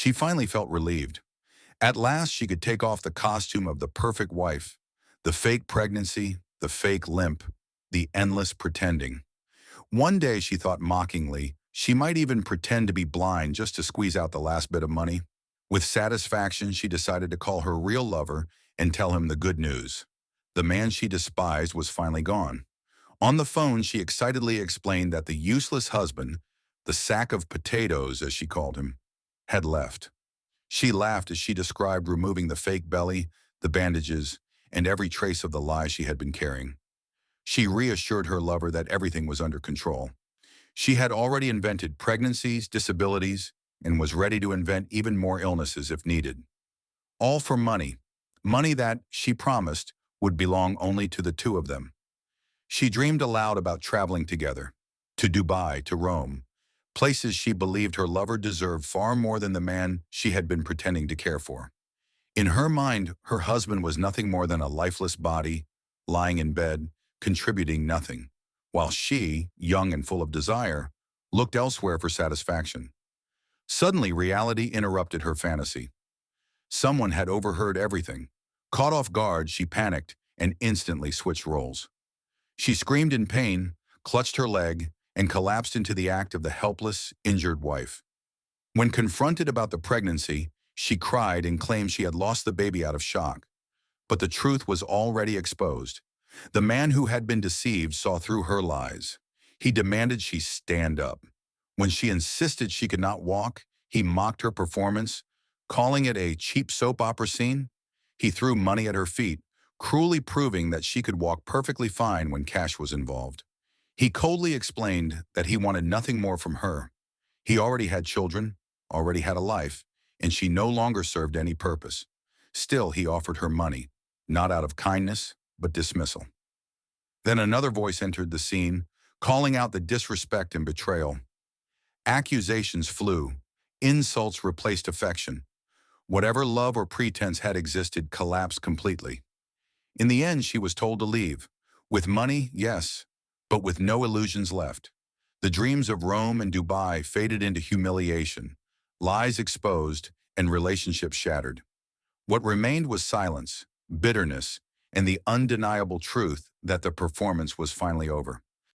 She finally felt relieved. At last, she could take off the costume of the perfect wife, the fake pregnancy, the fake limp, the endless pretending. One day, she thought mockingly, she might even pretend to be blind just to squeeze out the last bit of money. With satisfaction, she decided to call her real lover and tell him the good news. The man she despised was finally gone. On the phone, she excitedly explained that the useless husband, the sack of potatoes as she called him, had left. She laughed as she described removing the fake belly, the bandages, and every trace of the lie she had been carrying. She reassured her lover that everything was under control. She had already invented pregnancies, disabilities, and was ready to invent even more illnesses if needed. All for money. Money that, she promised, would belong only to the two of them. She dreamed aloud about traveling together, to Dubai, to Rome, places she believed her lover deserved far more than the man she had been pretending to care for. In her mind, her husband was nothing more than a lifeless body, lying in bed, contributing nothing, while she, young and full of desire, looked elsewhere for satisfaction. Suddenly, reality interrupted her fantasy. Someone had overheard everything. Caught off guard, she panicked and instantly switched roles. She screamed in pain, clutched her leg, and collapsed into the act of the helpless, injured wife. When confronted about the pregnancy, she cried and claimed she had lost the baby out of shock. But the truth was already exposed. The man who had been deceived saw through her lies. He demanded she stand up. When she insisted she could not walk, he mocked her performance, calling it a cheap soap opera scene. He threw money at her feet, cruelly proving that she could walk perfectly fine when cash was involved. He coldly explained that he wanted nothing more from her. He already had children, already had a life, and she no longer served any purpose. Still, he offered her money, not out of kindness, but dismissal. Then another voice entered the scene, calling out the disrespect and betrayal. Accusations flew. Insults replaced affection. Whatever love or pretense had existed collapsed completely. In the end, she was told to leave. With money, yes, but with no illusions left. The dreams of Rome and Dubai faded into humiliation, lies exposed, and relationships shattered. What remained was silence, bitterness, and the undeniable truth that the performance was finally over.